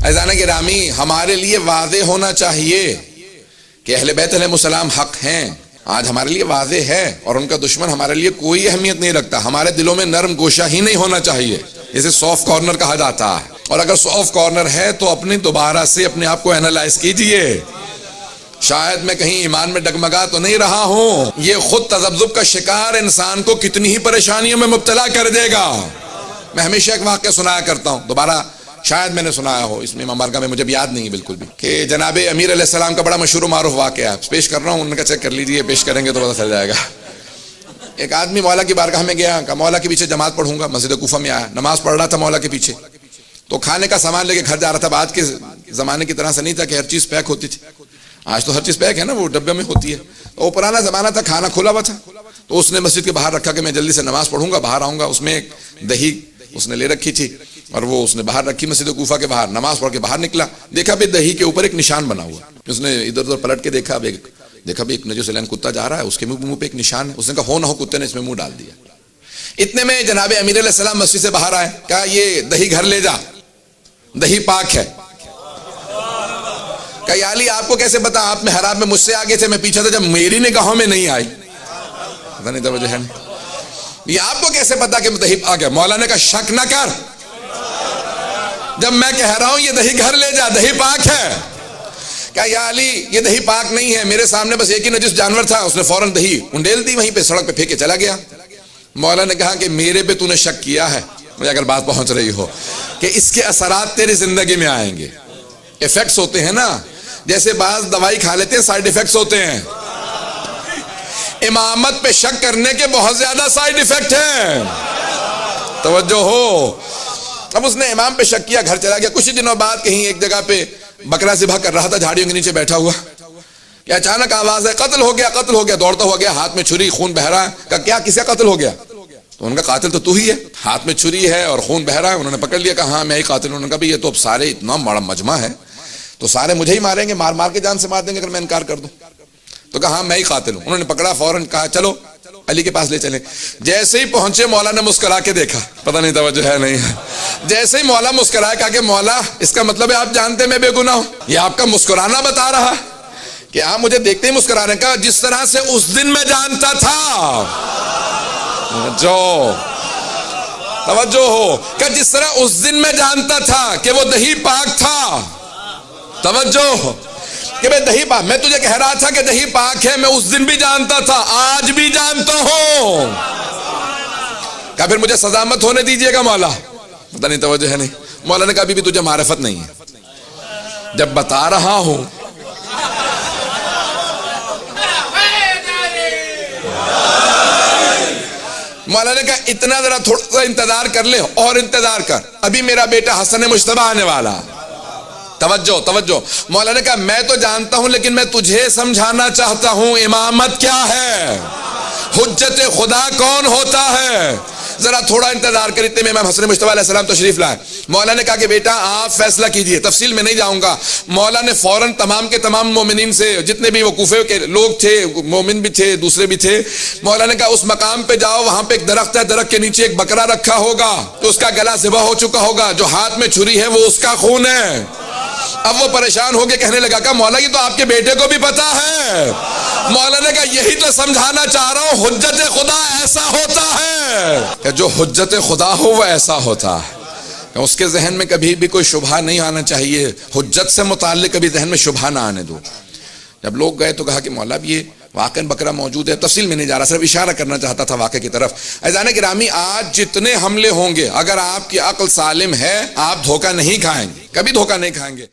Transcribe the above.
عزیزان گرامی، ہمارے لیے واضح ہونا چاہیے کہ اہل بیت علیہ السلام حق ہیں، آج ہمارے لیے واضح ہے، اور ان کا دشمن ہمارے لیے کوئی اہمیت نہیں رکھتا. ہمارے دلوں میں نرم گوشہ ہی نہیں ہونا چاہیے، اسے سافٹ کارنر کہا جاتا ہے. اور اگر سافٹ کارنر ہے تو اپنی دوبارہ سے اپنے آپ کو اینالائز کیجئے، شاید میں کہیں ایمان میں ڈگمگا تو نہیں رہا ہوں. یہ خود تذبذب کا شکار انسان کو کتنی ہی پریشانیوں میں مبتلا کر دے گا. میں ہمیشہ ایک واقعہ سنایا کرتا ہوں، دوبارہ شاید میں نے سنایا ہو، اس میں مبارکہ میں مجھے بھی یاد نہیں ہے بالکل بھی، کہ جناب امیر علیہ السلام کا بڑا مشہور و معروف واقعہ پیش کر رہا ہوں، ان کا چیک کر لیجئے، پیش کریں گے تو پتہ چل جائے گا. ایک آدمی مولا کی بارگاہ میں گیا، کہا مولا کے پیچھے جماعت پڑھوں گا. مسجد کوفہ میں آیا، نماز پڑھ رہا تھا مولا کے پیچھے، تو کھانے کا سامان لے کے گھر جا رہا تھا. آج کے زمانے کی طرح سے نہیں تھا کہ ہر چیز پیک ہوتی تھی، آج تو ہر چیز پیک ہے نا، وہ ڈبے میں ہوتی ہے. تو وہ پرانا زمانہ تھا، کھانا کھلا ہوا تھا، تو اس نے مسجد کے باہر رکھا کہ میں جلدی سے نماز پڑھوں گا، باہر آؤں گا. اس میں ایک دہی اس نے لے رکھی تھی، اور وہ اس نے باہر رکھی مسجد کوفہ کے باہر. نماز پڑھ کے باہر نکلا، دیکھا بھی دہی کے اوپر ایک نشان بنا ہوا. اس نے ادھر ادھر پلٹ کے دیکھا بھی ایک نجس العین کتا جا رہا ہے، اس کے منہ پہ ایک نشان ہے. اس نے کہا ہو نہ ہو کتے نے اس میں منہ ڈال دیا. اتنے میں جناب امیر علیہ السلام مسجد سے باہر آئے، کہا یہ دہی گھر لے جا، دہی پاک ہے. کہا یا علی آپ کو کیسے پتا؟ آپ میں حرام میں مجھ سے آگے تھے، میں پیچھے تھا، جب میری نگاہوں میں نہیں آئی. پتہ نہیں توجہ ہے نہیں، یہ آپ کو کیسے پتا کہ دہی پاک ہے؟ مولا نے کہا شک نہ کر، جب میں کہہ رہا ہوں یہ دہی گھر لے جا، دہی پاک ہے. کہا یا علی یہ دہی پاک نہیں ہے، میرے سامنے بس ایک ہی نجس جانور تھا، اس نے فوراً دہی انڈیل دی، وہیں پہ سڑک پہ پھینک کے چلا گیا. مولا نے کہا کہ میرے پہ تو نے شک کیا ہے، مجھے اگر بات پہنچ رہی ہو، کہ اس کے اثرات تیری زندگی میں آئیں گے. ایفیکٹس ہوتے ہیں نا، جیسے بعض دوائی کھا لیتے ہیں سائیڈ ایفیکٹس ہوتے ہیں. امامت پہ شک کرنے کے بہت زیادہ سائیڈ ایفیکٹ ہیں، توجہ ہو. اب اس نے امام پہ شک کیا، گھر چلا گیا. کچھ ہی دنوں بعد کہیں ایک جگہ پہ بکرا ذبح کر رہا تھا، جھاڑیوں کے نیچے بیٹھا ہوا، کہ اچانک آواز ہے قتل ہو گیا، قتل ہو گیا. دوڑتا ہوا گیا، ہاتھ میں چھری، خون بہ رہا ہے. کہا کیا کس کا قتل ہو گیا؟ تو ان کا قاتل تو ہی ہے، ہاتھ میں چھری ہے اور خون بہ رہا ہے. انہوں نے پکڑ لیا، کہا ہاں میں ہی قاتل ہوں. انہوں نے کہا یہ تو اب سارے اتنا بڑا مجمع ہے تو سارے مجھے ہی ماریں گے، مار مار کے جان سے مار دیں گے اگر میں انکار کر دوں. تو کہا ہاں میں ہی قاتل ہوں. انہوں نے پکڑا، فوراً کہا چلو علی کے پاس لے چلیں. جیسے ہی پہنچے مولا نے مسکرا کے دیکھا، پتہ نہیں توجہ ہے نہیں ہے. جیسے ہی مولا مسکرایا، کہا کہ مولا اس کا مطلب ہے آپ جانتے میں بے گناہ ہوں؟ یہ آپ کا مسکرانا بتا رہا کہ آپ مجھے دیکھتے ہی مسکرا رہے ہیں. کہا جس طرح سے اس دن میں جانتا تھا، جو توجہ ہو، کہ جس طرح اس دن میں جانتا تھا کہ وہ دہی پاک تھا، توجہ کہ میں دہی پاک، میں تجھے کہہ رہا تھا کہ دہی پاک ہے، میں اس دن بھی جانتا تھا، آج بھی جانتا ہوں. کہا پھر مجھے سزا مت ہونے دیجئے گا مولا. پتہ نہیں توجہ ہے نہیں. مولا نے کہا ابھی بھی تجھے معرفت نہیں ہے، جب بتا رہا ہوں مولا نے کہا اتنا ذرا تھوڑا سا انتظار کر لے، اور انتظار کر، ابھی میرا بیٹا حسن مجتبی آنے والا. توجہ توجہ. مولا نے کہا میں تو جانتا ہوں لیکن میں تجھے سمجھانا چاہتا ہوں امامت کیا ہے، حجت خدا کون ہوتا ہے. ذرا تھوڑا انتظار کر. اتنے میں امام حسن مجتبی علیہ السلام تشریف لائے. مولا نے کہا کہ بیٹا آپ فیصلہ کیجئے، تفصیل میں نہیں جاؤں گا. مولا نے فوراً تمام کے تمام مومنین سے، جتنے بھی وہ کوفے کے لوگ تھے، مومن بھی تھے دوسرے بھی تھے، مولا نے کہا اس مقام پہ جاؤ، وہاں پہ ایک درخت ہے، درخت کے نیچے ایک بکرا رکھا ہوگا، تو اس کا گلا ذبح ہو چکا ہوگا، جو ہاتھ میں چھری ہے وہ اس کا خون ہے. اب وہ پریشان ہو کے کہنے لگا کہ مولا یہ تو آپ کے بیٹے کو بھی پتا ہے. مولا نے کہا یہی تو سمجھانا چاہ رہا ہوں، حجت خدا ایسا ہوتا ہے کہ جو حجت خدا ہو وہ ایسا ہوتا ہے، اس کے ذہن میں کبھی بھی کوئی شبہ نہیں آنا چاہیے. حجت سے متعلق کبھی ذہن میں شبہ نہ آنے دو. جب لوگ گئے تو کہا کہ مولا یہ واقعاً بکرا موجود ہے. تفصیل میں نہیں جا رہا، صرف اشارہ کرنا چاہتا تھا واقعے کی طرف. عزیزان گرامی آج جتنے حملے ہوں گے، اگر آپ کی عقل سالم ہے آپ دھوکہ نہیں کھائیں گے، کبھی دھوکہ نہیں کھائیں گے.